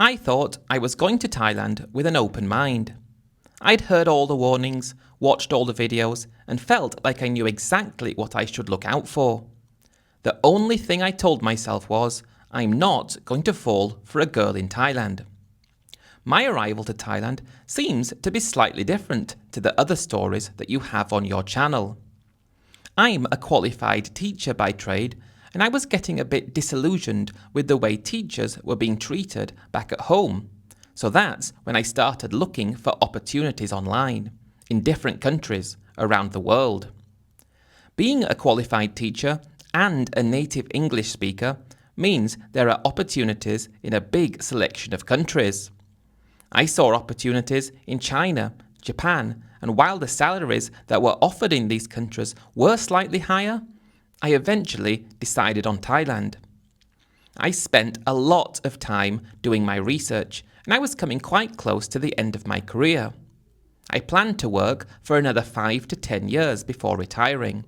I thought I was going to Thailand with an open mind. I'd heard all the warnings, watched all the videos, and felt like I knew exactly what I should look out for. The only thing I told myself was, I'm not going to fall for a girl in Thailand. My arrival to Thailand seems to be slightly different to the other stories that you have on your channel. I'm a qualified teacher by trade, and I was getting a bit disillusioned with the way teachers were being treated back at home. So that's when I started looking for opportunities online, in different countries around the world. Being a qualified teacher and a native English speaker means there are opportunities in a big selection of countries. I saw opportunities in China, Japan, and while the salaries that were offered in these countries were slightly higher, I eventually decided on Thailand. I spent a lot of time doing my research, and I was coming quite close to the end of my career. I planned to work for another 5 to 10 years before retiring.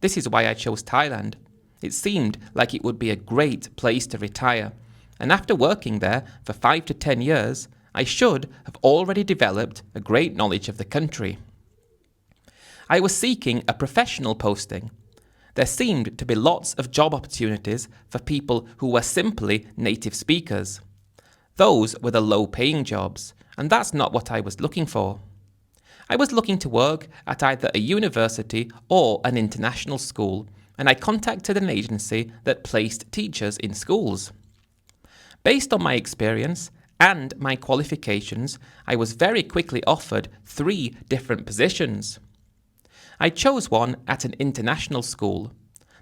This is why I chose Thailand. It seemed like it would be a great place to retire, and after working there for 5 to 10 years, I should have already developed a great knowledge of the country. I was seeking a professional posting. There seemed to be lots of job opportunities for people who were simply native speakers. Those were the low-paying jobs, and that's not what I was looking for. I was looking to work at either a university or an international school, and I contacted an agency that placed teachers in schools. Based on my experience and my qualifications, I was very quickly offered 3 different positions. I chose one at an international school.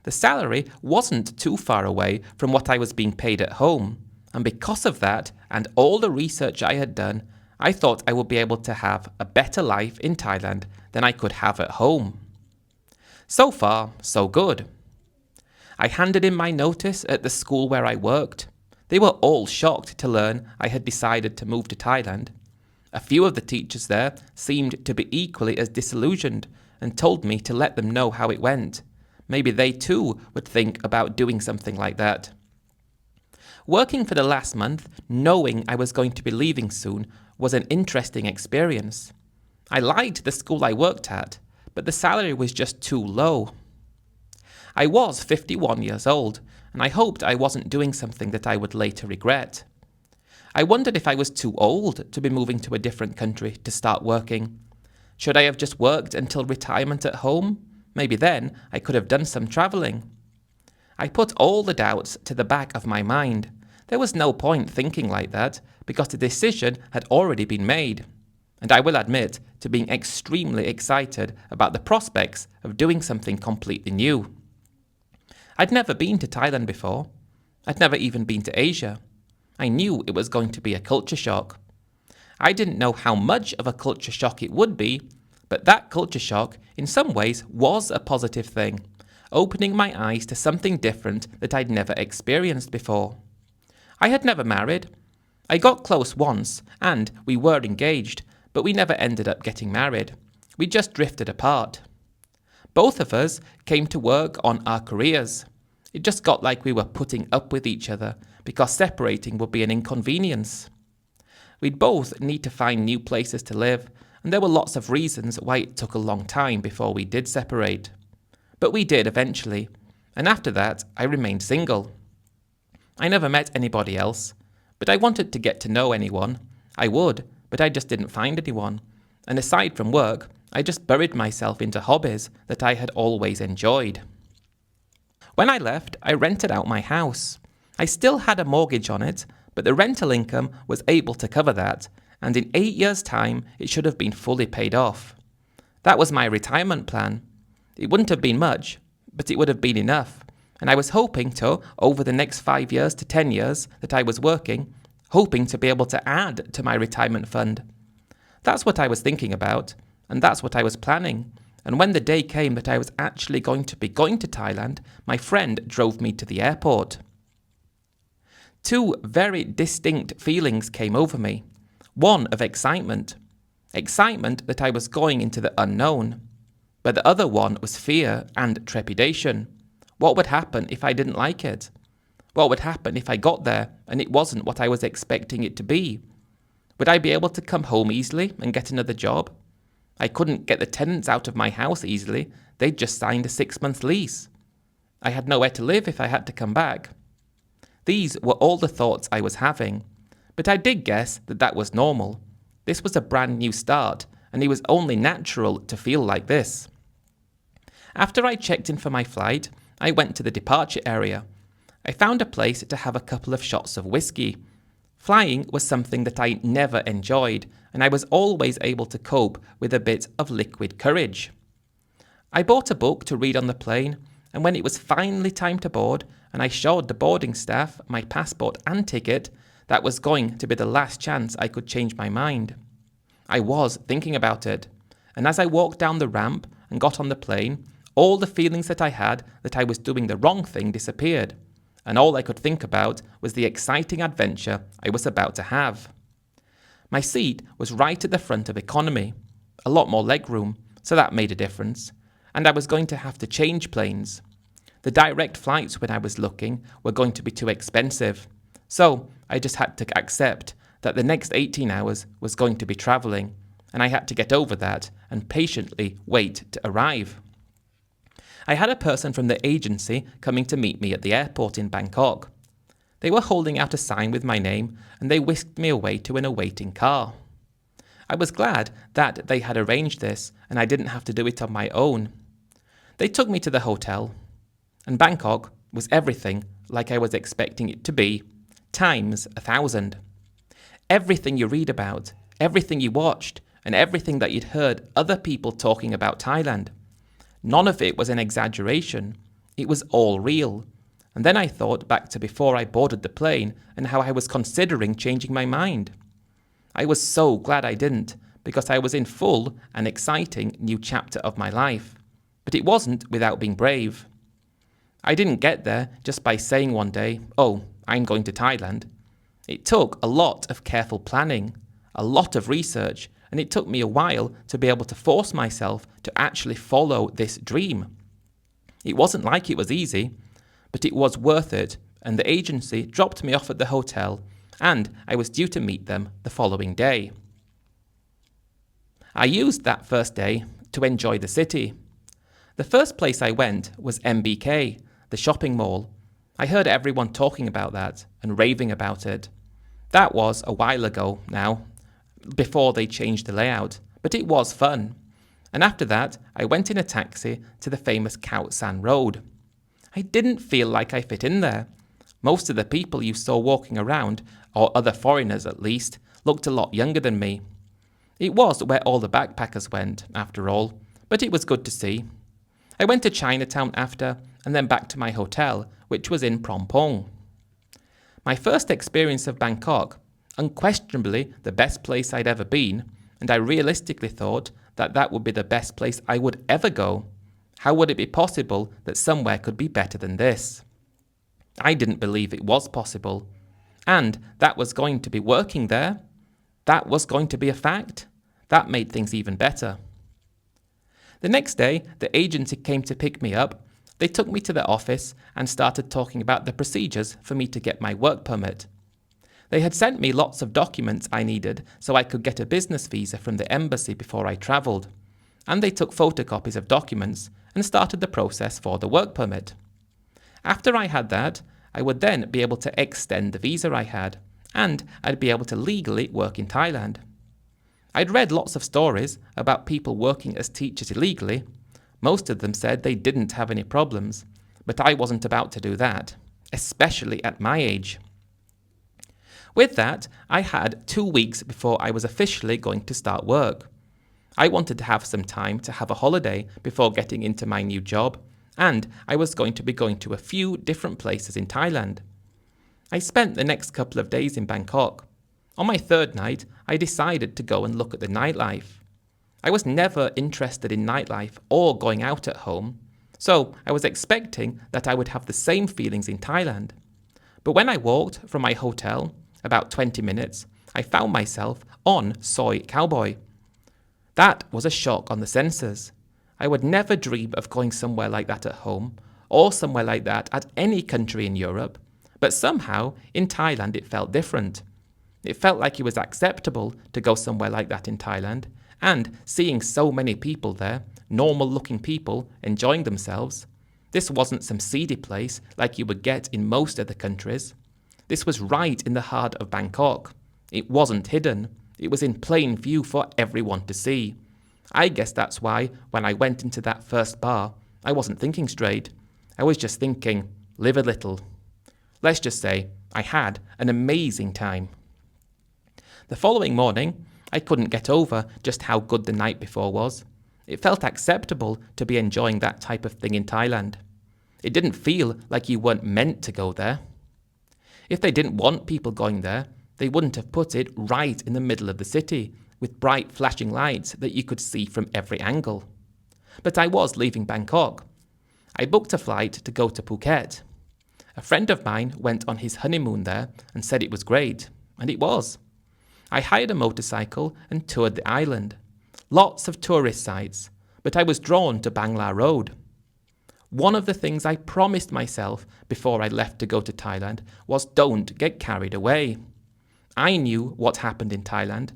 The salary wasn't too far away from what I was being paid at home, and because of that and all the research I had done, I thought I would be able to have a better life in Thailand than I could have at home. So far, so good. I handed in my notice at the school where I worked. They were all shocked to learn I had decided to move to Thailand. A few of the teachers there seemed to be equally as disillusioned and told me to let them know how it went. Maybe they too would think about doing something like that. Working for the last month, knowing I was going to be leaving soon, was an interesting experience. I liked the school I worked at, but the salary was just too low. I was 51 years old, and I hoped I wasn't doing something that I would later regret. I wondered if I was too old to be moving to a different country to start working. Should I have just worked until retirement at home? Maybe then I could have done some travelling. I put all the doubts to the back of my mind. There was no point thinking like that because the decision had already been made. And I will admit to being extremely excited about the prospects of doing something completely new. I'd never been to Thailand before. I'd never even been to Asia. I knew it was going to be a culture shock. I didn't know how much of a culture shock it would be, but that culture shock in some ways was a positive thing, opening my eyes to something different that I'd never experienced before. I had never married. I got close once, and we were engaged, but we never ended up getting married. We just drifted apart. Both of us came to work on our careers. It just got like we were putting up with each other because separating would be an inconvenience. We'd both need to find new places to live, and there were lots of reasons why it took a long time before we did separate. But we did eventually, and after that I remained single. I never met anybody else, but I wanted to get to know anyone. I would, but I just didn't find anyone. And aside from work, I just buried myself into hobbies that I had always enjoyed. When I left, I rented out my house. I still had a mortgage on it, but the rental income was able to cover that, and in 8 years' time, it should have been fully paid off. That was my retirement plan. It wouldn't have been much, but it would have been enough, and I was hoping to, over the next 5 years to 10 years that I was working, hoping to be able to add to my retirement fund. That's what I was thinking about, and that's what I was planning. And when the day came that I was actually going to be going to Thailand, my friend drove me to the airport. 2 very distinct feelings came over me. One of excitement. Excitement that I was going into the unknown. But the other one was fear and trepidation. What would happen if I didn't like it? What would happen if I got there and it wasn't what I was expecting it to be? Would I be able to come home easily and get another job? I couldn't get the tenants out of my house easily. They'd just signed a 6-month lease. I had nowhere to live if I had to come back. These were all the thoughts I was having, but I did guess that that was normal. This was a brand new start, and it was only natural to feel like this. After I checked in for my flight, I went to the departure area. I found a place to have a couple of shots of whiskey. Flying was something that I never enjoyed, and I was always able to cope with a bit of liquid courage. I bought a book to read on the plane, and when it was finally time to board, and I showed the boarding staff my passport and ticket, that was going to be the last chance I could change my mind. I was thinking about it, and as I walked down the ramp and got on the plane, all the feelings that I had that I was doing the wrong thing disappeared, and all I could think about was the exciting adventure I was about to have. My seat was right at the front of economy, a lot more legroom, so that made a difference, and I was going to have to change planes. The direct flights, when I was looking, were going to be too expensive, so I just had to accept that the next 18 hours was going to be travelling, and I had to get over that and patiently wait to arrive. I had a person from the agency coming to meet me at the airport in Bangkok. They were holding out a sign with my name, and they whisked me away to an awaiting car. I was glad that they had arranged this, and I didn't have to do it on my own. They took me to the hotel, and Bangkok was everything like I was expecting it to be, times 1,000. Everything you read about, everything you watched, and everything that you'd heard other people talking about Thailand. None of it was an exaggeration. It was all real. And then I thought back to before I boarded the plane and how I was considering changing my mind. I was so glad I didn't, because I was in full and exciting new chapter of my life. But it wasn't without being brave. I didn't get there just by saying one day, "Oh, I'm going to Thailand." It took a lot of careful planning, a lot of research, and it took me a while to be able to force myself to actually follow this dream. It wasn't like it was easy, but it was worth it, and the agency dropped me off at the hotel, and I was due to meet them the following day. I used that first day to enjoy the city. The first place I went was MBK, the shopping mall. I heard everyone talking about that and raving about it. That was a while ago now, before they changed the layout, but it was fun. And after that, I went in a taxi to the famous Khao San Road. I didn't feel like I fit in there. Most of the people you saw walking around, or other foreigners at least, looked a lot younger than me. It was where all the backpackers went, after all, but it was good to see. I went to Chinatown after, and then back to my hotel, which was in Phrom Phong. My first experience of Bangkok, unquestionably the best place I'd ever been, and I realistically thought that that would be the best place I would ever go. How would it be possible that somewhere could be better than this? I didn't believe it was possible. And that was going to be working there. That was going to be a fact. That made things even better. The next day, the agency came to pick me up. They took me to the office and started talking about the procedures for me to get my work permit. They had sent me lots of documents I needed so I could get a business visa from the embassy before I travelled. And they took photocopies of documents and started the process for the work permit. After I had that, I would then be able to extend the visa I had, and I'd be able to legally work in Thailand. I'd read lots of stories about people working as teachers illegally. Most of them said they didn't have any problems, but I wasn't about to do that, especially at my age. With that, I had 2 weeks before I was officially going to start work. I wanted to have some time to have a holiday before getting into my new job, and I was going to be going to a few different places in Thailand. I spent the next couple of days in Bangkok. On my third night, I decided to go and look at the nightlife. I was never interested in nightlife or going out at home, so I was expecting that I would have the same feelings in Thailand. But when I walked from my hotel, about 20 minutes, I found myself on Soy Cowboy. That was a shock on the senses. I would never dream of going somewhere like that at home, or somewhere like that at any country in Europe, But somehow, in Thailand, it felt different. It felt like it was acceptable to go somewhere like that in Thailand, and seeing so many people there, normal-looking people, enjoying themselves. This wasn't some seedy place like you would get in most other countries. This was right in the heart of Bangkok. It wasn't hidden. It was in plain view for everyone to see. I guess that's why, when I went into that first bar, I wasn't thinking straight. I was just thinking, live a little. Let's just say, I had an amazing time. The following morning, I couldn't get over just how good the night before was. It felt acceptable to be enjoying that type of thing in Thailand. It didn't feel like you weren't meant to go there. If they didn't want people going there, they wouldn't have put it right in the middle of the city, with bright flashing lights that you could see from every angle. But I was leaving Bangkok. I booked a flight to go to Phuket. A friend of mine went on his honeymoon there and said it was great, and it was. I hired a motorcycle and toured the island. Lots of tourist sites, but I was drawn to Bangla Road. One of the things I promised myself before I left to go to Thailand was don't get carried away. I knew what happened in Thailand.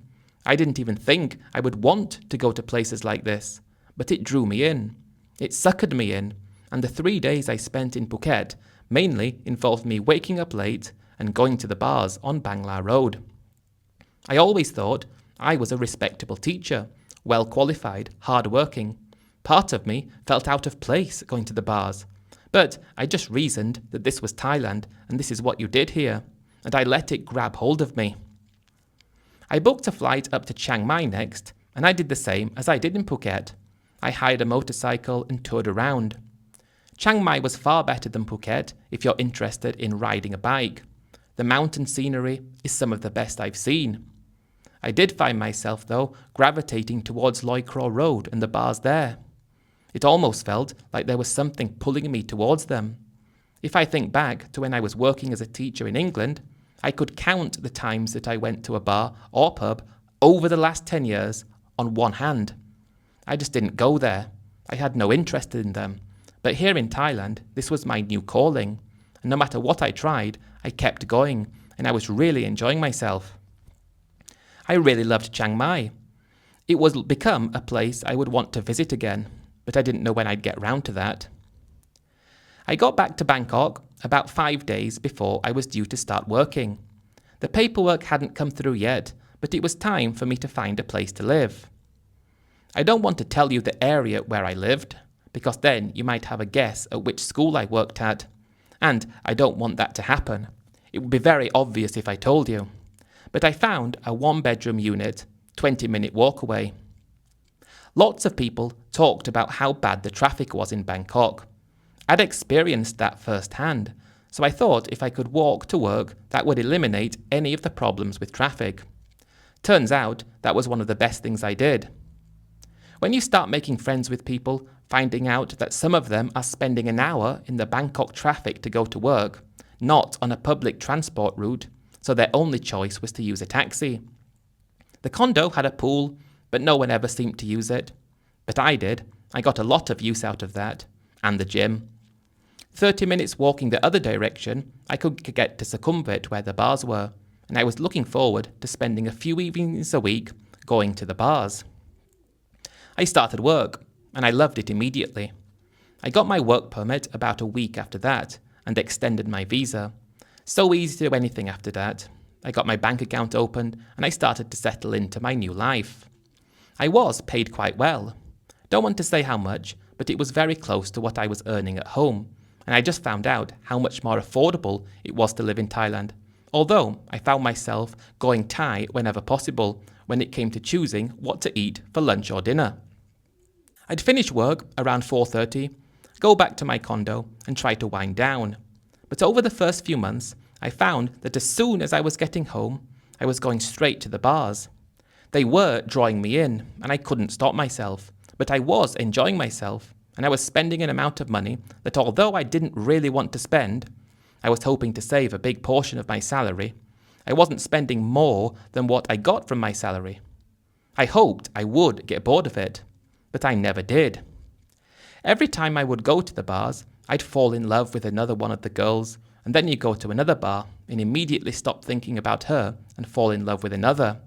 I didn't even think I would want to go to places like this, but it drew me in. It suckered me in, and the 3 days I spent in Phuket mainly involved me waking up late and going to the bars on Bangla Road. I always thought I was a respectable teacher, well qualified, hard-working. Part of me felt out of place going to the bars, but I just reasoned that this was Thailand and this is what you did here, and I let it grab hold of me. I booked a flight up to Chiang Mai next, and I did the same as I did in Phuket. I hired a motorcycle and toured around. Chiang Mai was far better than Phuket if you're interested in riding a bike. The mountain scenery is some of the best I've seen. I did find myself, though, gravitating towards Loi Kraw Road and the bars there. It almost felt like there was something pulling me towards them. If I think back to when I was working as a teacher in England, I could count the times that I went to a bar or pub over the last 10 years on one hand. I just didn't go there. I had no interest in them. But here in Thailand, this was my new calling. And no matter what I tried, I kept going, and I was really enjoying myself. I really loved Chiang Mai. It would become a place I would want to visit again, but I didn't know when I'd get round to that. I got back to Bangkok about 5 days before I was due to start working. The paperwork hadn't come through yet, but it was time for me to find a place to live. I don't want to tell you the area where I lived, because then you might have a guess at which school I worked at, and I don't want that to happen. It would be very obvious if I told you. But I found a 1-bedroom unit, 20-minute walk away. Lots of people talked about how bad the traffic was in Bangkok. I'd experienced that firsthand, so I thought if I could walk to work, that would eliminate any of the problems with traffic. Turns out that was one of the best things I did. When you start making friends with people, finding out that some of them are spending an hour in the Bangkok traffic to go to work, not on a public transport route, so their only choice was to use a taxi. The condo had a pool, but no one ever seemed to use it. But I did. I got a lot of use out of that. And the gym. 30 minutes walking the other direction, I could get to Sukhumvit where the bars were, and I was looking forward to spending a few evenings a week going to the bars. I started work, and I loved it immediately. I got my work permit about a week after that, and extended my visa. So easy to do anything after that. I got my bank account opened, and I started to settle into my new life. I was paid quite well. Don't want to say how much, but it was very close to what I was earning at home, and I just found out how much more affordable it was to live in Thailand, although I found myself going Thai whenever possible when it came to choosing what to eat for lunch or dinner. I'd finish work around 4:30, go back to my condo and try to wind down. But over the first few months, I found that as soon as I was getting home, I was going straight to the bars. They were drawing me in, and I couldn't stop myself. But I was enjoying myself, and I was spending an amount of money that although I didn't really want to spend, I was hoping to save a big portion of my salary. I wasn't spending more than what I got from my salary. I hoped I would get bored of it, but I never did. Every time I would go to the bars, I'd fall in love with another one of the girls, and then you go to another bar and immediately stop thinking about her and fall in love with another.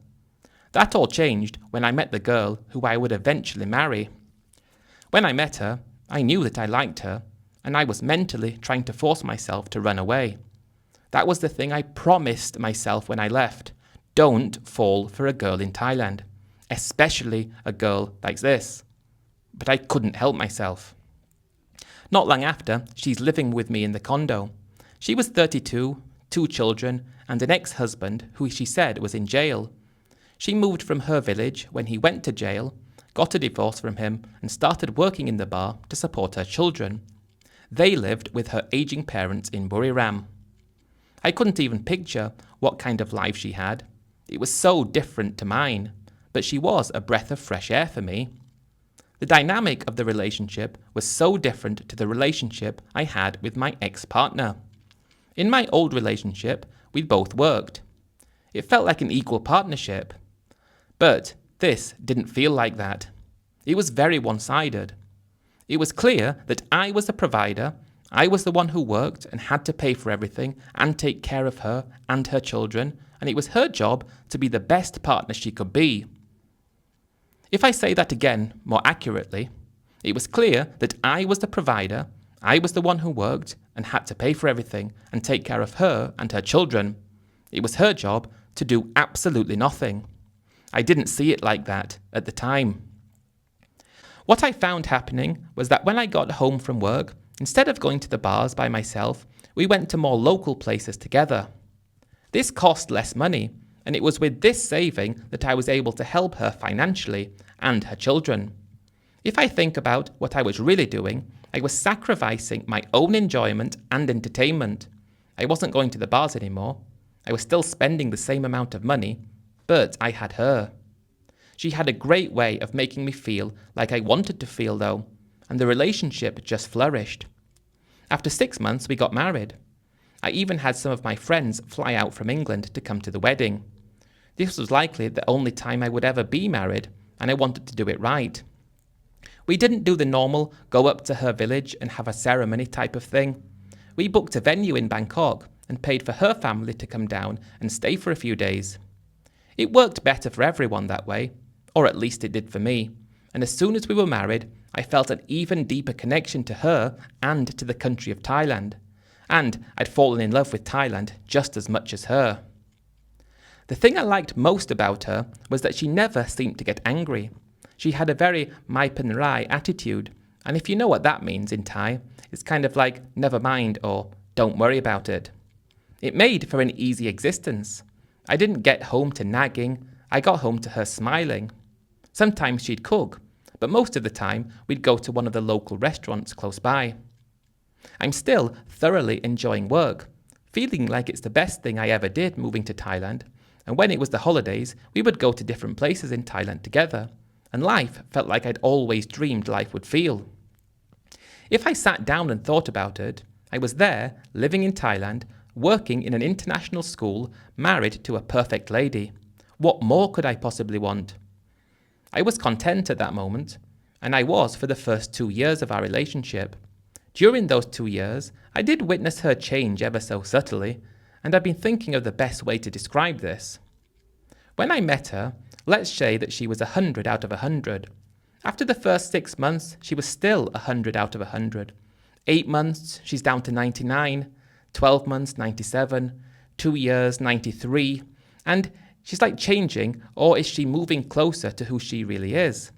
That all changed when I met the girl who I would eventually marry. When I met her, I knew that I liked her, and I was mentally trying to force myself to run away. That was the thing I promised myself when I left. Don't fall for a girl in Thailand, especially a girl like this. But I couldn't help myself. Not long after, she's living with me in the condo. She was 32, 2 children, and an ex-husband who she said was in jail. She moved from her village when he went to jail, got a divorce from him, and started working in the bar to support her children. They lived with her aging parents in Buriram. I couldn't even picture what kind of life she had. It was so different to mine, but she was a breath of fresh air for me. The dynamic of the relationship was so different to the relationship I had with my ex-partner. In my old relationship, we both worked. It felt like an equal partnership. But this didn't feel like that. It was very one-sided. It was clear that I was the provider, I was the one who worked and had to pay for everything and take care of her and her children, and it was her job to be the best partner she could be. If I say that again more accurately, it was clear that I was the provider, I was the one who worked and had to pay for everything and take care of her and her children. It was her job to do absolutely nothing. I didn't see it like that at the time. What I found happening was that when I got home from work, instead of going to the bars by myself, we went to more local places together. This cost less money, and it was with this saving that I was able to help her financially and her children. If I think about what I was really doing, I was sacrificing my own enjoyment and entertainment. I wasn't going to the bars anymore. I was still spending the same amount of money, but I had her. She had a great way of making me feel like I wanted to feel though, and the relationship just flourished. After 6 months, we got married. I even had some of my friends fly out from England to come to the wedding. This was likely the only time I would ever be married, and I wanted to do it right. We didn't do the normal go up to her village and have a ceremony type of thing. We booked a venue in Bangkok and paid for her family to come down and stay for a few days. It worked better for everyone that way, or at least it did for me, and as soon as we were married, I felt an even deeper connection to her and to the country of Thailand, and I'd fallen in love with Thailand just as much as her. The thing I liked most about her was that she never seemed to get angry. She had a very mai pen rai attitude, and if you know what that means in Thai, it's kind of like never mind or don't worry about it. It made for an easy existence. I didn't get home to nagging, I got home to her smiling. Sometimes she'd cook, but most of the time we'd go to one of the local restaurants close by. I'm still thoroughly enjoying work, feeling like it's the best thing I ever did moving to Thailand, and when it was the holidays, we would go to different places in Thailand together, and life felt like I'd always dreamed life would feel. If I sat down and thought about it, I was there, living in Thailand, working in an international school, married to a perfect lady. What more could I possibly want? I was content at that moment, and I was for the first 2 years of our relationship. During those 2 years, I did witness her change ever so subtly, and I've been thinking of the best way to describe this. When I met her, let's say that she was 100 out of 100. After the first 6 months, she was still 100 out of 100. 8 months, she's down to 99. 12 months, 97. 2 years, 93. And she's like changing, or is she moving closer to who she really is?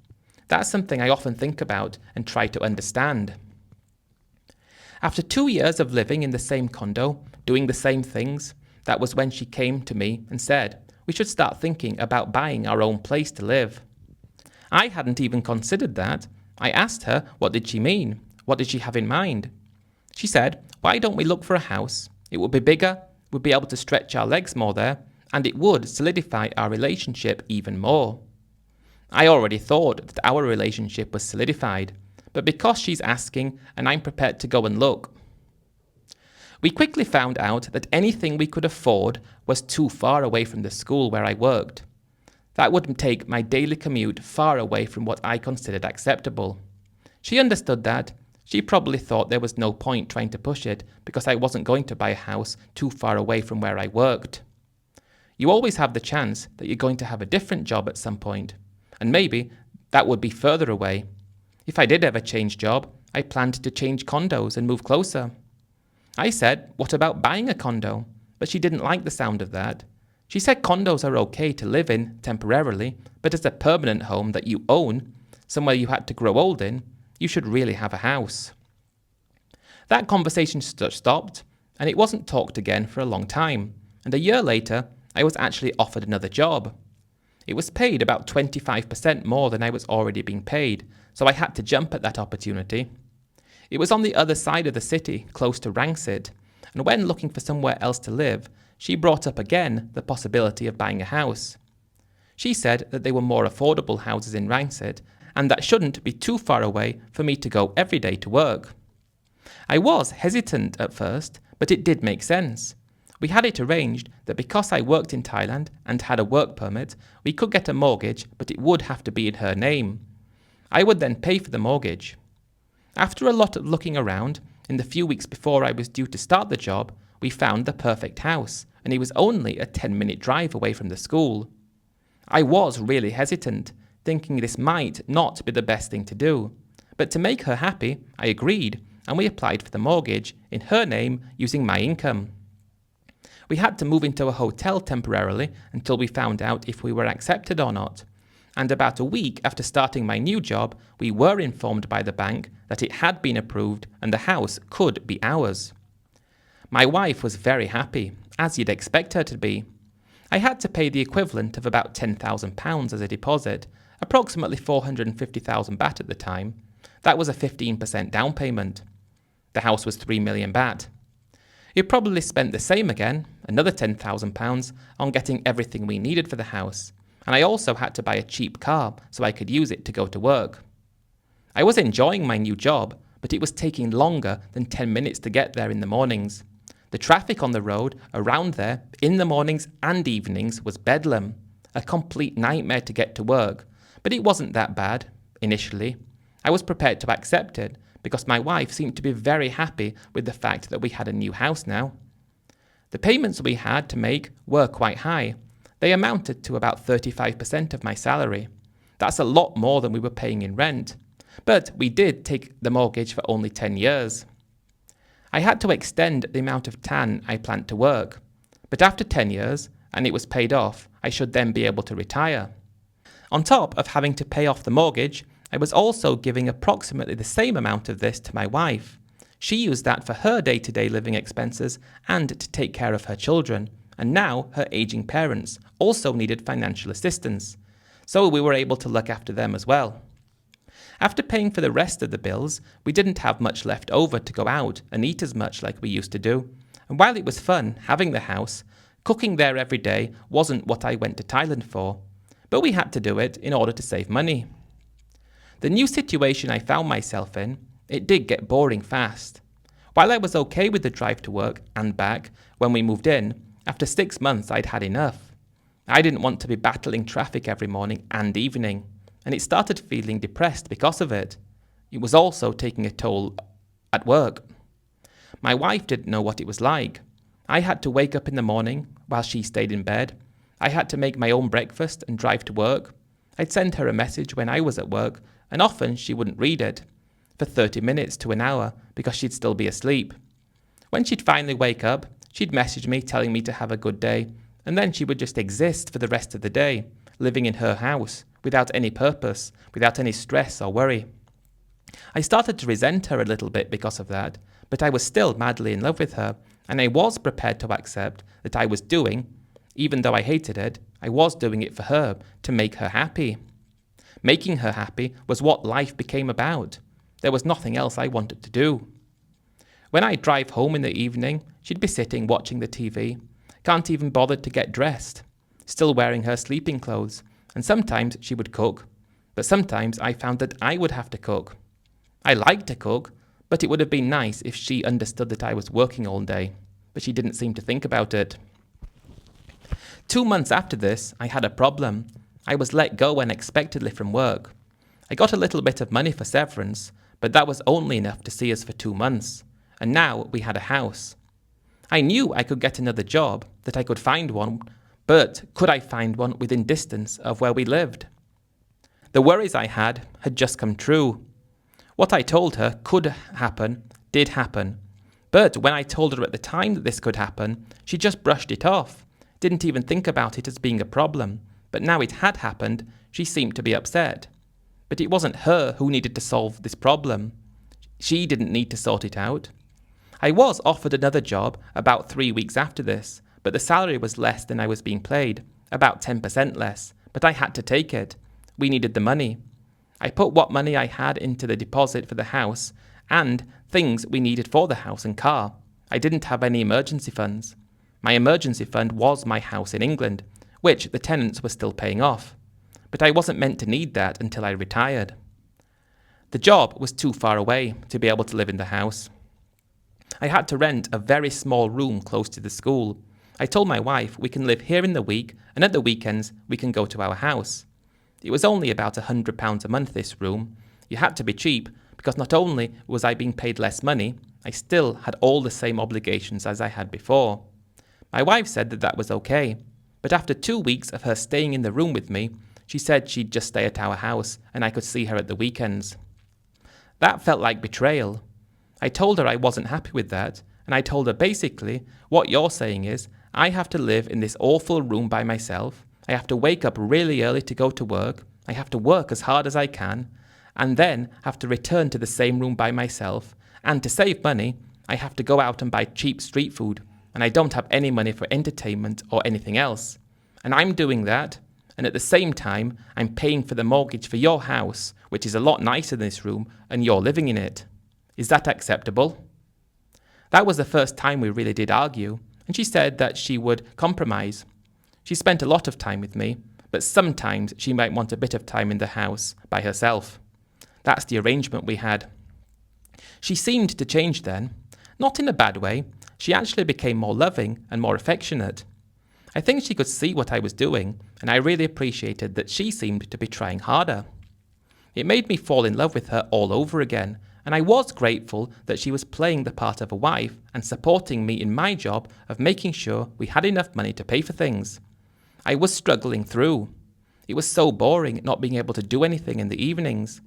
That's something I often think about and try to understand. After 2 years of living in the same condo, doing the same things, that was when she came to me and said, we should start thinking about buying our own place to live. I hadn't even considered that. I asked her, what did she mean? What did she have in mind? She said, why don't we look for a house? It would be bigger, we'd be able to stretch our legs more there, and it would solidify our relationship even more. I already thought that our relationship was solidified, but because she's asking and I'm prepared to go and look. We quickly found out that anything we could afford was too far away from the school where I worked. That would take my daily commute far away from what I considered acceptable. She understood that. She probably thought there was no point trying to push it because I wasn't going to buy a house too far away from where I worked. You always have the chance that you're going to have a different job at some point, and maybe that would be further away. If I did ever change job, I planned to change condos and move closer. I said, what about buying a condo? But she didn't like the sound of that. She said condos are okay to live in temporarily, but as a permanent home that you own, somewhere you had to grow old in, you should really have a house. That conversation stopped, and it wasn't talked again for a long time, and a year later, I was actually offered another job. It was paid about 25% more than I was already being paid, so I had to jump at that opportunity. It was on the other side of the city, close to Rangsit, and when looking for somewhere else to live, she brought up again the possibility of buying a house. She said that they were more affordable houses in Rangsit, and that shouldn't be too far away for me to go every day to work. I was hesitant at first, but it did make sense. We had it arranged that because I worked in Thailand and had a work permit, we could get a mortgage, but it would have to be in her name. I would then pay for the mortgage. After a lot of looking around, in the few weeks before I was due to start the job, we found the perfect house, and it was only a 10-minute drive away from the school. I was really hesitant, thinking this might not be the best thing to do. But to make her happy, I agreed, and we applied for the mortgage in her name using my income. We had to move into a hotel temporarily until we found out if we were accepted or not. And about a week after starting my new job, we were informed by the bank that it had been approved and the house could be ours. My wife was very happy, as you'd expect her to be. I had to pay the equivalent of about £10,000 as a deposit, approximately 450,000 baht at the time. That was a 15% down payment. The house was 3 million baht. We probably spent the same again, another £10,000, on getting everything we needed for the house, and I also had to buy a cheap car so I could use it to go to work. I was enjoying my new job, but it was taking longer than 10 minutes to get there in the mornings. The traffic on the road around there in the mornings and evenings was bedlam, a complete nightmare to get to work, but it wasn't that bad, initially. I was prepared to accept it, because my wife seemed to be very happy with the fact that we had a new house now. The payments we had to make were quite high. They amounted to about 35% of my salary. That's a lot more than we were paying in rent. But we did take the mortgage for only 10 years. I had to extend the amount of time I planned to work. But after 10 years, and it was paid off, I should then be able to retire. On top of having to pay off the mortgage, I was also giving approximately the same amount of this to my wife. She used that for her day-to-day living expenses and to take care of her children, and now her aging parents also needed financial assistance, so we were able to look after them as well. After paying for the rest of the bills, we didn't have much left over to go out and eat as much like we used to do, and while it was fun having the house, cooking there every day wasn't what I went to Thailand for, but we had to do it in order to save money. The new situation I found myself in, it did get boring fast. While I was okay with the drive to work and back when we moved in, after 6 months I'd had enough. I didn't want to be battling traffic every morning and evening, and it started feeling depressed because of it. It was also taking a toll at work. My wife didn't know what it was like. I had to wake up in the morning while she stayed in bed. I had to make my own breakfast and drive to work. I'd send her a message when I was at work, and often she wouldn't read it, for 30 minutes to an hour, because she'd still be asleep. When she'd finally wake up, she'd message me telling me to have a good day, and then she would just exist for the rest of the day, living in her house, without any purpose, without any stress or worry. I started to resent her a little bit because of that, but I was still madly in love with her, and I was prepared to accept that I was doing, even though I hated it, I was doing it for her, to make her happy. Making her happy was what life became about. There was nothing else I wanted to do. When I'd drive home in the evening, she'd be sitting watching the TV, can't even bother to get dressed, still wearing her sleeping clothes, and sometimes she would cook, but sometimes I found that I would have to cook. I liked to cook, but it would have been nice if she understood that I was working all day, but she didn't seem to think about it. 2 months after this, I had a problem. I was let go unexpectedly from work. I got a little bit of money for severance, but that was only enough to see us for 2 months, and now we had a house. I knew I could get another job, that I could find one, but could I find one within distance of where we lived? The worries I had just come true. What I told her could happen, did happen. But when I told her at the time that this could happen, she just brushed it off, didn't even think about it as being a problem. But now it had happened, she seemed to be upset. But it wasn't her who needed to solve this problem. She didn't need to sort it out. I was offered another job about 3 weeks after this, but the salary was less than I was being paid, about 10% less, but I had to take it. We needed the money. I put what money I had into the deposit for the house and things we needed for the house and car. I didn't have any emergency funds. My emergency fund was my house in England, which the tenants were still paying off. But I wasn't meant to need that until I retired. The job was too far away to be able to live in the house. I had to rent a very small room close to the school. I told my wife we can live here in the week, and at the weekends we can go to our house. It was only about £100 a month, this room. You had to be cheap, because not only was I being paid less money, I still had all the same obligations as I had before. My wife said that that was okay, but after 2 weeks of her staying in the room with me, she said she'd just stay at our house and I could see her at the weekends. That felt like betrayal. I told her I wasn't happy with that, and I told her basically, what you're saying is, I have to live in this awful room by myself, I have to wake up really early to go to work, I have to work as hard as I can, and then have to return to the same room by myself, and to save money, I have to go out and buy cheap street food, and I don't have any money for entertainment or anything else. And I'm doing that, and at the same time, I'm paying for the mortgage for your house, which is a lot nicer than this room, and you're living in it. Is that acceptable? That was the first time we really did argue, and she said that she would compromise. She spent a lot of time with me, but sometimes she might want a bit of time in the house by herself. That's the arrangement we had. She seemed to change then. Not in a bad way. She actually became more loving and more affectionate. I think she could see what I was doing, and I really appreciated that she seemed to be trying harder. It made me fall in love with her all over again, and I was grateful that she was playing the part of a wife and supporting me in my job of making sure we had enough money to pay for things. I was struggling through. It was so boring not being able to do anything in the evenings.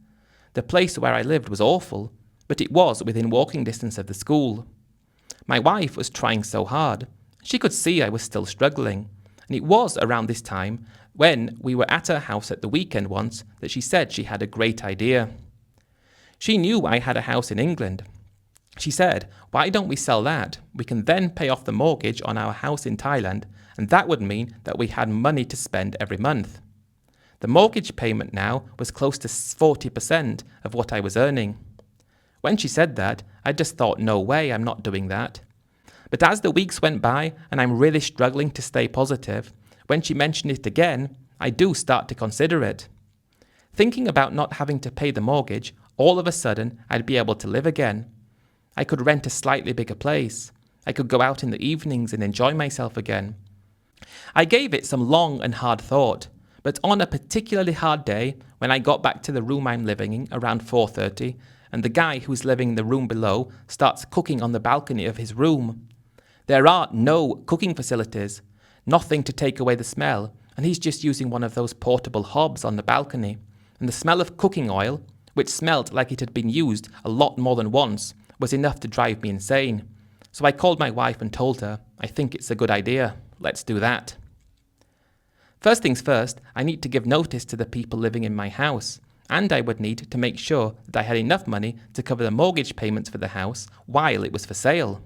The place where I lived was awful, but it was within walking distance of the school. My wife was trying so hard. She could see I was still struggling, and it was around this time when we were at her house at the weekend once that she said she had a great idea. She knew I had a house in England. She said, why don't we sell that? We can then pay off the mortgage on our house in Thailand, and that would mean that we had money to spend every month. The mortgage payment now was close to 40% of what I was earning. When she said that, I just thought, no way, I'm not doing that. But as the weeks went by and I'm really struggling to stay positive, when she mentioned it again, I do start to consider it. Thinking about not having to pay the mortgage, all of a sudden I'd be able to live again. I could rent a slightly bigger place. I could go out in the evenings and enjoy myself again. I gave it some long and hard thought, but on a particularly hard day, when I got back to the room I'm living in around 4:30, and the guy who's living in the room below starts cooking on the balcony of his room. There are no cooking facilities, nothing to take away the smell, and he's just using one of those portable hobs on the balcony. And the smell of cooking oil, which smelled like it had been used a lot more than once, was enough to drive me insane. So I called my wife and told her, I think it's a good idea, let's do that. First things first, I need to give notice to the people living in my house, and I would need to make sure that I had enough money to cover the mortgage payments for the house while it was for sale.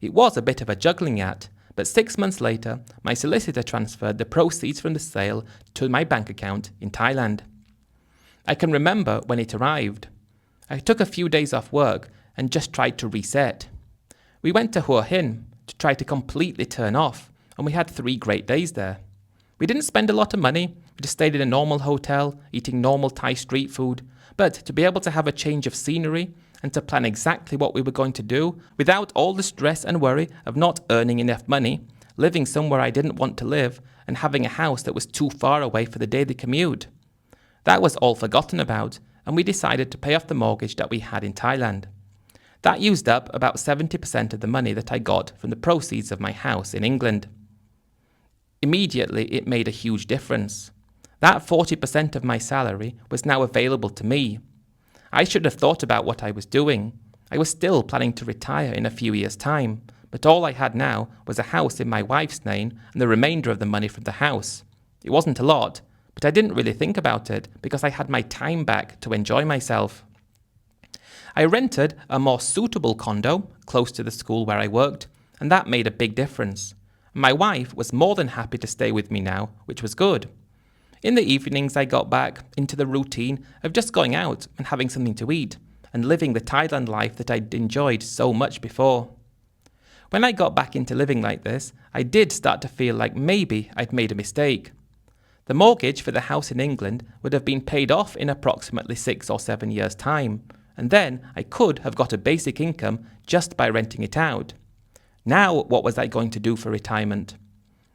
It was a bit of a juggling act, but 6 months later, my solicitor transferred the proceeds from the sale to my bank account in Thailand. I can remember when it arrived. I took a few days off work and just tried to reset. We went to Hua Hin to try to completely turn off, and we had 3 great days there. We didn't spend a lot of money, we just stayed in a normal hotel, eating normal Thai street food, but to be able to have a change of scenery and to plan exactly what we were going to do without all the stress and worry of not earning enough money, living somewhere I didn't want to live, and having a house that was too far away for the daily commute. That was all forgotten about, and we decided to pay off the mortgage that we had in Thailand. That used up about 70% of the money that I got from the proceeds of my house in England. Immediately, it made a huge difference. That 40% of my salary was now available to me. I should have thought about what I was doing. I was still planning to retire in a few years' time, but all I had now was a house in my wife's name and the remainder of the money from the house. It wasn't a lot, but I didn't really think about it because I had my time back to enjoy myself. I rented a more suitable condo close to the school where I worked, and that made a big difference. My wife was more than happy to stay with me now, which was good. In the evenings, I got back into the routine of just going out and having something to eat and living the Thailand life that I'd enjoyed so much before. When I got back into living like this, I did start to feel like maybe I'd made a mistake. The mortgage for the house in England would have been paid off in approximately 6 or 7 years' time, and then I could have got a basic income just by renting it out. Now, what was I going to do for retirement?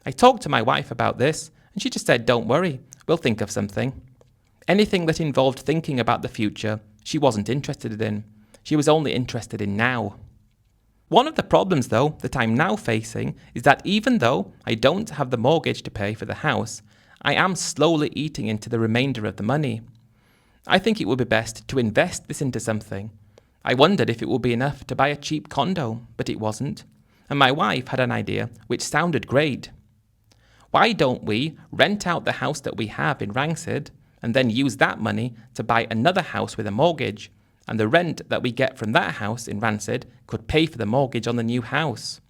I talked to my wife about this, and she just said, "Don't worry, we'll think of something." Anything that involved thinking about the future, she wasn't interested in. She was only interested in now. One of the problems, though, that I'm now facing is that even though I don't have the mortgage to pay for the house, I am slowly eating into the remainder of the money. I think it would be best to invest this into something. I wondered if it would be enough to buy a cheap condo, but it wasn't. And my wife had an idea which sounded great. Why don't we rent out the house that we have in Rangsit and then use that money to buy another house with a mortgage, and the rent that we get from that house in Rangsit could pay for the mortgage on the new house.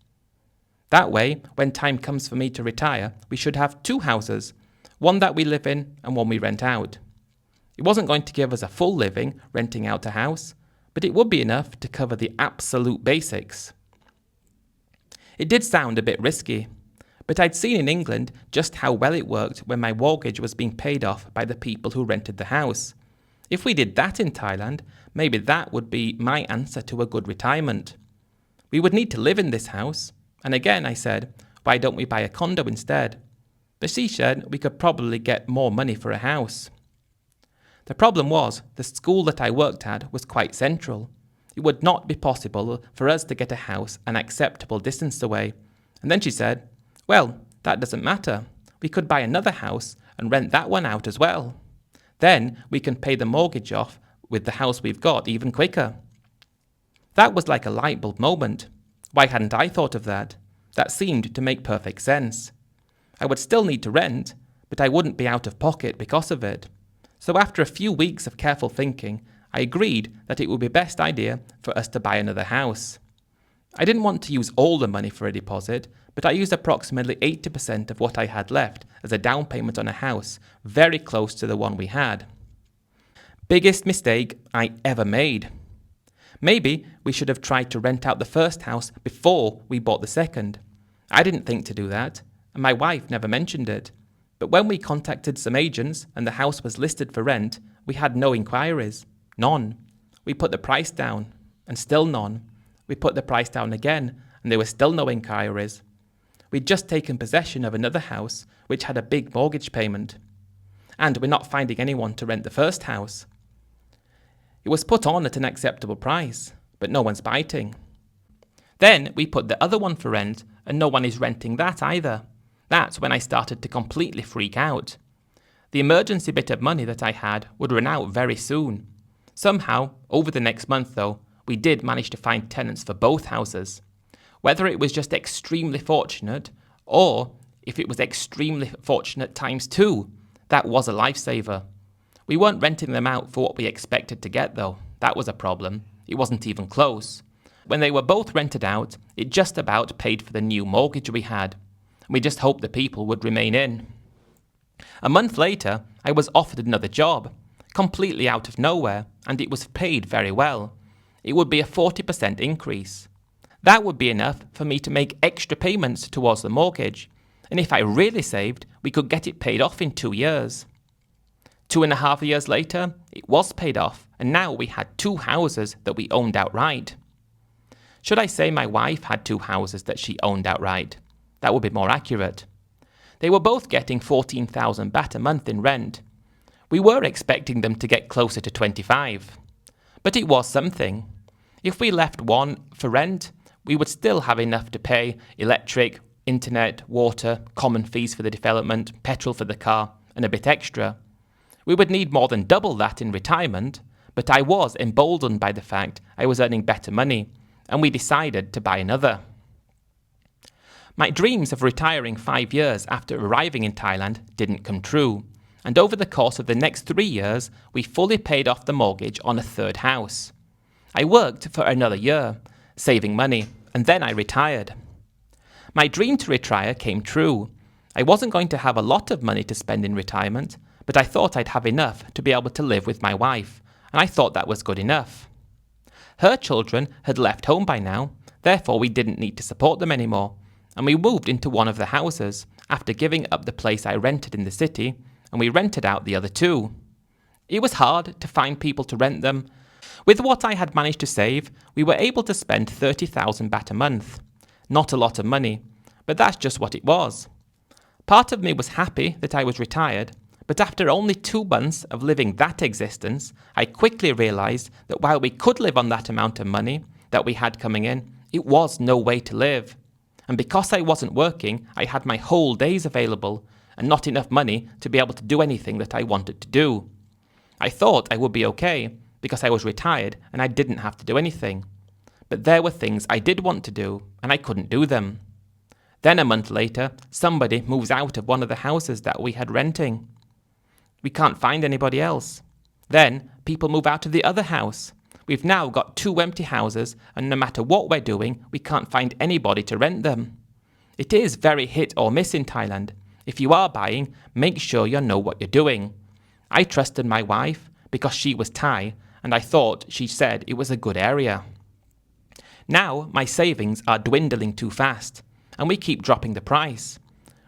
That way, when time comes for me to retire, we should have 2 houses, one that we live in and one we rent out. It wasn't going to give us a full living renting out a house, but it would be enough to cover the absolute basics. It did sound a bit risky, but I'd seen in England just how well it worked when my mortgage was being paid off by the people who rented the house. If we did that in Thailand, maybe that would be my answer to a good retirement. We would need to live in this house, and again I said, why don't we buy a condo instead? But she said we could probably get more money for a house. The problem was, the school that I worked at was quite central. It would not be possible for us to get a house an acceptable distance away. And then she said, well, that doesn't matter. We could buy another house and rent that one out as well. Then we can pay the mortgage off with the house we've got even quicker. That was like a light bulb moment. Why hadn't I thought of that? That seemed to make perfect sense. I would still need to rent, but I wouldn't be out of pocket because of it. So after a few weeks of careful thinking, I agreed that it would be best idea for us to buy another house. I didn't want to use all the money for a deposit, but I used approximately 80% of what I had left as a down payment on a house, very close to the one we had. Biggest mistake I ever made. Maybe we should have tried to rent out the first house before we bought the second. I didn't think to do that, and my wife never mentioned it. But when we contacted some agents and the house was listed for rent, we had no inquiries. None. We put the price down, and still none. We put the price down again, and there were still no inquiries. We'd just taken possession of another house, which had a big mortgage payment. And we're not finding anyone to rent the first house. It was put on at an acceptable price, but no one's biting. Then we put the other one for rent, and no one is renting that either. That's when I started to completely freak out. The emergency bit of money that I had would run out very soon. Somehow, over the next month though, we did manage to find tenants for both houses. Whether it was just extremely fortunate, or if it was extremely fortunate times 2, that was a lifesaver. We weren't renting them out for what we expected to get though. That was a problem. It wasn't even close. When they were both rented out, it just about paid for the new mortgage we had. We just hoped the people would remain in. A month later, I was offered another job, completely out of nowhere, and it was paid very well. It would be a 40% increase. That would be enough for me to make extra payments towards the mortgage, and if I really saved, we could get it paid off in 2 years. 2.5 years later, it was paid off, and now we had 2 houses that we owned outright. Should I say my wife had 2 houses that she owned outright? That would be more accurate. They were both getting 14,000 baht a month in rent. We were expecting them to get closer to 25. But it was something. If we left one for rent, we would still have enough to pay electric, internet, water, common fees for the development, petrol for the car, and a bit extra. We would need more than double that in retirement, but I was emboldened by the fact I was earning better money, and we decided to buy another. My dreams of retiring 5 years after arriving in Thailand didn't come true, and over the course of the next 3 years, we fully paid off the mortgage on a third house. I worked for another year, saving money, and then I retired. My dream to retire came true. I wasn't going to have a lot of money to spend in retirement, but I thought I'd have enough to be able to live with my wife, and I thought that was good enough. Her children had left home by now, therefore we didn't need to support them anymore, and we moved into one of the houses after giving up the place I rented in the city, and we rented out the other two. It was hard to find people to rent them. With what I had managed to save, we were able to spend 30,000 baht a month. Not a lot of money, but that's just what it was. Part of me was happy that I was retired, but after only 2 months of living that existence, I quickly realised that while we could live on that amount of money that we had coming in, it was no way to live. And because I wasn't working, I had my whole days available, and not enough money to be able to do anything that I wanted to do. I thought I would be okay, because I was retired and I didn't have to do anything. But there were things I did want to do, and I couldn't do them. Then a month later, somebody moves out of one of the houses that we had renting. We can't find anybody else. Then people move out of the other house. We've now got 2 empty houses, and no matter what we're doing, we can't find anybody to rent them. It is very hit or miss in Thailand. If you are buying, make sure you know what you're doing. I trusted my wife because she was Thai, and I thought she said it was a good area. Now my savings are dwindling too fast, and we keep dropping the price.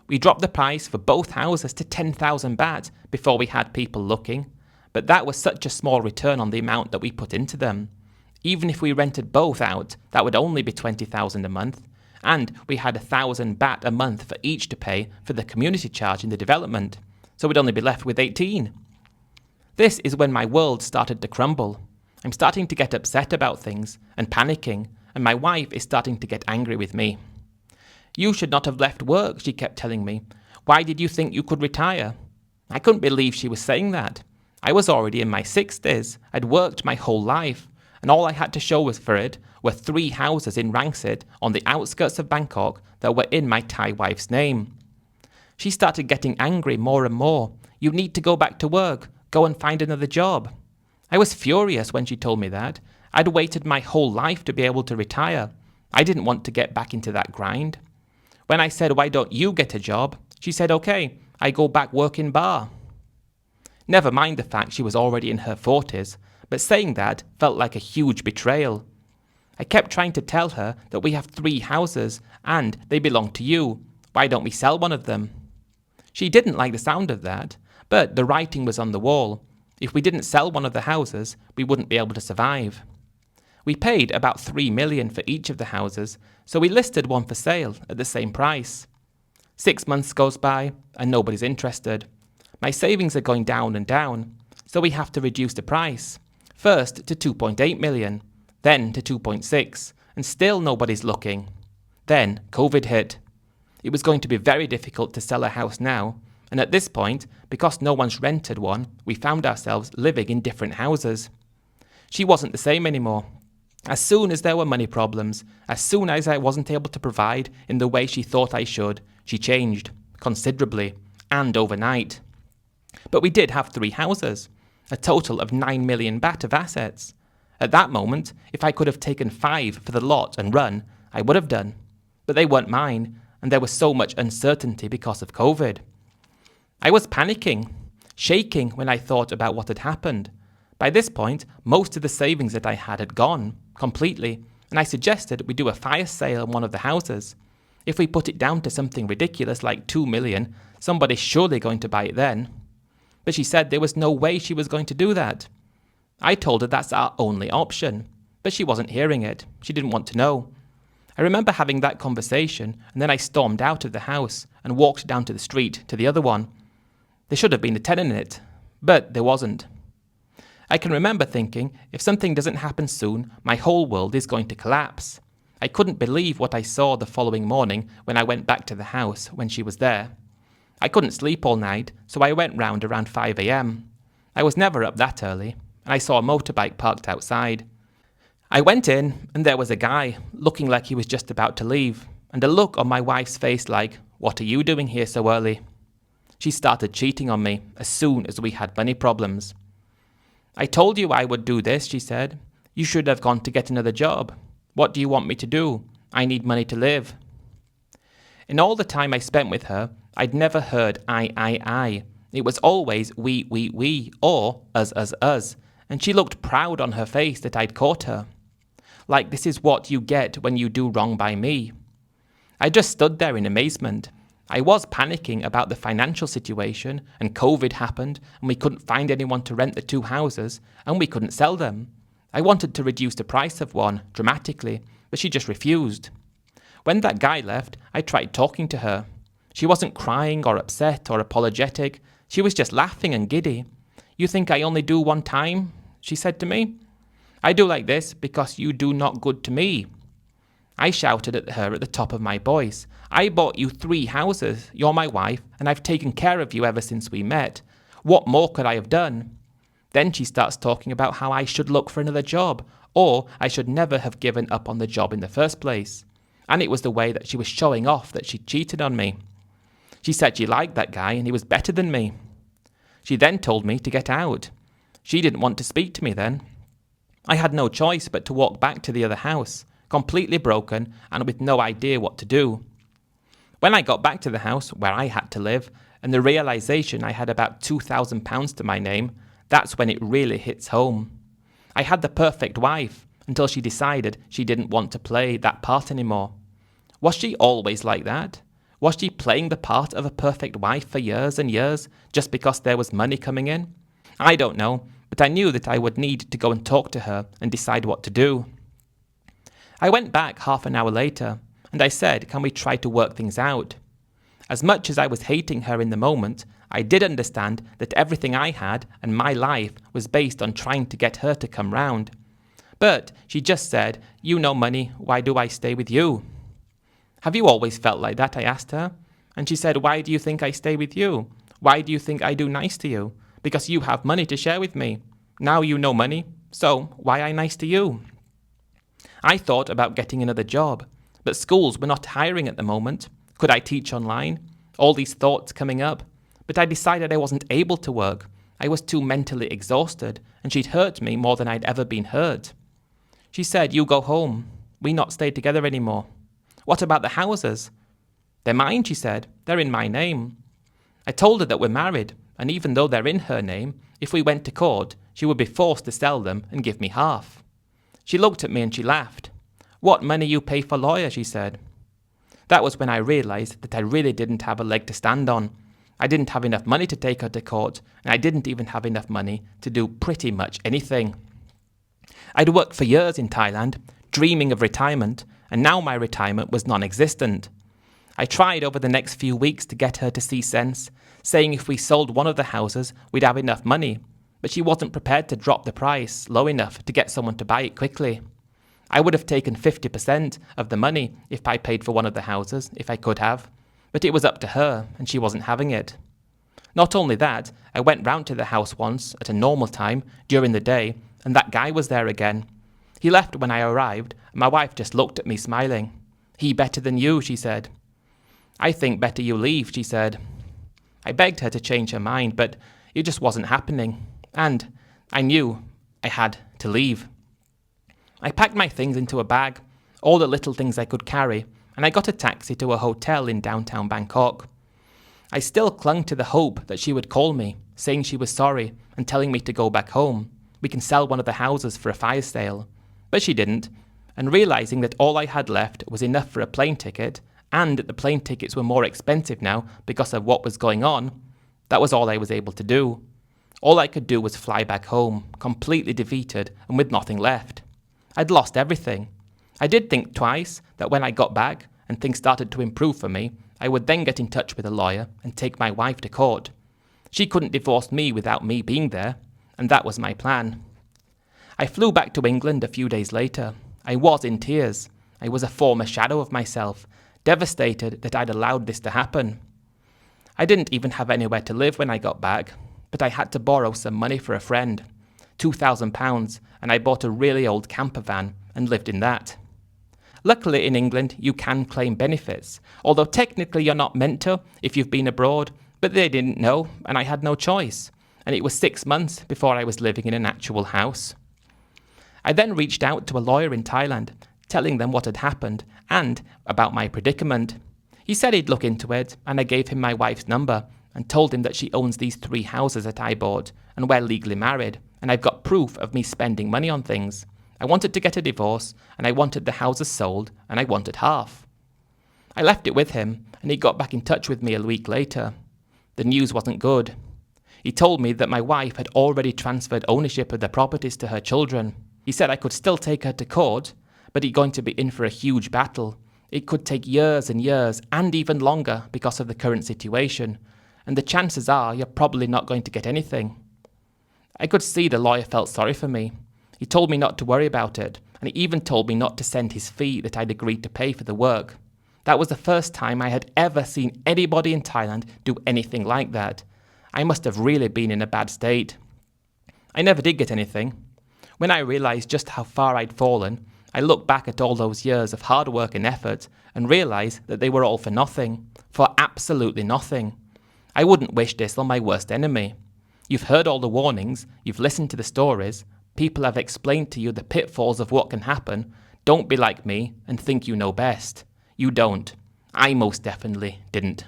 We dropped the price for both houses to 10,000 baht before we had people looking, but that was such a small return on the amount that we put into them. Even if we rented both out, that would only be 20,000 a month, and we had 1,000 baht a month for each to pay for the community charge in the development, so we'd only be left with 18. This is when my world started to crumble. I'm starting to get upset about things and panicking, and my wife is starting to get angry with me. You should not have left work, she kept telling me. Why did you think you could retire? I couldn't believe she was saying that. I was already in my 60s. I'd worked my whole life, and all I had to show for it were 3 houses in Rangsit on the outskirts of Bangkok that were in my Thai wife's name. She started getting angry more and more. You need to go back to work. Go and find another job. I was furious when she told me that. I'd waited my whole life to be able to retire. I didn't want to get back into that grind. When I said, why don't you get a job? She said, okay, I go back work in bar. Never mind the fact she was already in her 40s, but saying that felt like a huge betrayal. I kept trying to tell her that we have 3 houses and they belong to you. Why don't we sell one of them? She didn't like the sound of that, but the writing was on the wall. If we didn't sell one of the houses, we wouldn't be able to survive. We paid about 3 million for each of the houses, so we listed one for sale at the same price. 6 months goes by and nobody's interested. My savings are going down and down, so we have to reduce the price. First to 2.8 million, then to 2.6, and still nobody's looking. Then COVID hit. It was going to be very difficult to sell a house now, and at this point, because no one's rented one, we found ourselves living in different houses. She wasn't the same anymore. As soon as there were money problems, as soon as I wasn't able to provide in the way she thought I should, she changed, considerably, and overnight. But we did have 3 houses, a total of 9 million baht of assets. At that moment, if I could have taken 5 for the lot and run, I would have done. But they weren't mine, and there was so much uncertainty because of COVID. I was panicking, shaking when I thought about what had happened. By this point, most of the savings that I had gone, completely, and I suggested we do a fire sale on one of the houses. If we put it down to something ridiculous like 2 million, somebody's surely going to buy it then. But she said there was no way she was going to do that. I told her that's our only option, but she wasn't hearing it. She didn't want to know. I remember having that conversation, and then I stormed out of the house and walked down to the street to the other one. There should have been a tenant in it, But there wasn't. I can remember thinking, if something doesn't happen soon, my whole world is going to collapse. I couldn't believe what I saw the following morning when I went back to the house when she was there. I couldn't sleep all night, so I went round around 5 a.m. I was never up that early, and I saw a motorbike parked outside. I went in, and there was a guy, looking like he was just about to leave, and a look on my wife's face like, "What are you doing here so early?" She started cheating on me as soon as we had money problems. "I told you I would do this," she said. "You should have gone to get another job. What do you want me to do? I need money to live." In all the time I spent with her, I'd never heard I. It was always we, or us, and she looked proud on her face that I'd caught her. Like this is what you get when you do wrong by me. I just stood there in amazement. I was panicking about the financial situation, and COVID happened, and we couldn't find anyone to rent the 2 houses, and we couldn't sell them. I wanted to reduce the price of one dramatically, but she just refused. When that guy left, I tried talking to her. She wasn't crying or upset or apologetic. She was just laughing and giddy. "You think I only do one time?" she said to me. "I do like this because you do not good to me." I shouted at her at the top of my voice. "I bought you 3 houses. You're my wife, and I've taken care of you ever since we met. What more could I have done?" Then she starts talking about how I should look for another job, or I should never have given up on the job in the first place. And it was the way that she was showing off that she cheated on me. She said she liked that guy and he was better than me. She then told me to get out. She didn't want to speak to me then. I had no choice but to walk back to the other house, completely broken and with no idea what to do. When I got back to the house where I had to live, and the realization I had about £2,000 to my name, that's when it really hits home. I had the perfect wife until she decided she didn't want to play that part anymore. Was she always like that? Was she playing the part of a perfect wife for years and years just because there was money coming in? I don't know, but I knew that I would need to go and talk to her and decide what to do. I went back half an hour later, and I said, "Can we try to work things out?" As much as I was hating her in the moment, I did understand that everything I had and my life was based on trying to get her to come round. But she just said, "You know money, why do I stay with you?" "Have you always felt like that?" I asked her. And she said, "Why do you think I stay with you? Why do you think I do nice to you? Because you have money to share with me. Now you know money, so why I nice to you?" I thought about getting another job, but schools were not hiring at the moment. Could I teach online? All these thoughts coming up, but I decided I wasn't able to work. I was too mentally exhausted, and she'd hurt me more than I'd ever been hurt. She said, "You go home. We not stay together anymore." "What about the houses?" "They're mine," she said. "They're in my name." I told her that we're married, and even though they're in her name, if we went to court, she would be forced to sell them and give me half. She looked at me and she laughed. "What money you pay for lawyer," she said. That was when I realised that I really didn't have a leg to stand on. I didn't have enough money to take her to court, and I didn't even have enough money to do pretty much anything. I'd worked for years in Thailand, dreaming of retirement, and now my retirement was non-existent. I tried over the next few weeks to get her to see sense, saying if we sold one of the houses, we'd have enough money, but she wasn't prepared to drop the price low enough to get someone to buy it quickly. I would have taken 50% of the money if I paid for one of the houses, if I could have, but it was up to her, and she wasn't having it. Not only that, I went round to the house once at a normal time during the day, and that guy was there again. He left when I arrived, and my wife just looked at me smiling. "He better than you," she said. "I think better you leave," she said. I begged her to change her mind, but it just wasn't happening, and I knew I had to leave. I packed my things into a bag, all the little things I could carry, and I got a taxi to a hotel in downtown Bangkok. I still clung to the hope that she would call me, saying she was sorry and telling me to go back home. We can sell one of the houses for a fire sale. But she didn't, and realising that all I had left was enough for a plane ticket, and that the plane tickets were more expensive now because of what was going on, that was all I was able to do. All I could do was fly back home, completely defeated and with nothing left. I'd lost everything. I did think twice that when I got back and things started to improve for me, I would then get in touch with a lawyer and take my wife to court. She couldn't divorce me without me being there, and that was my plan. I flew back to England a few days later. I was in tears. I was a former shadow of myself, devastated that I'd allowed this to happen. I didn't even have anywhere to live when I got back, but I had to borrow some money for a friend, £2,000, and I bought a really old camper van and lived in that. Luckily in England you can claim benefits, although technically you're not meant to if you've been abroad, but they didn't know and I had no choice, and it was 6 months before I was living in an actual house. I then reached out to a lawyer in Thailand, telling them what had happened and about my predicament. He said he'd look into it, and I gave him my wife's number and told him that she owns these 3 houses that I bought, and we're legally married, and I've got proof of me spending money on things. I wanted to get a divorce, and I wanted the houses sold, and I wanted half. I left it with him, and he got back in touch with me a week later. The news wasn't good. He told me that my wife had already transferred ownership of the properties to her children. He said I could still take her to court, but he's going to be in for a huge battle. It could take years and years, and even longer because of the current situation, and the chances are you're probably not going to get anything. I could see the lawyer felt sorry for me. He told me not to worry about it, and he even told me not to send his fee that I'd agreed to pay for the work. That was the first time I had ever seen anybody in Thailand do anything like that. I must have really been in a bad state. I never did get anything. When I realised just how far I'd fallen, I looked back at all those years of hard work and effort and realised that they were all for nothing, for absolutely nothing. I wouldn't wish this on my worst enemy. You've heard all the warnings, you've listened to the stories, people have explained to you the pitfalls of what can happen. Don't be like me and think you know best. You don't. I most definitely didn't.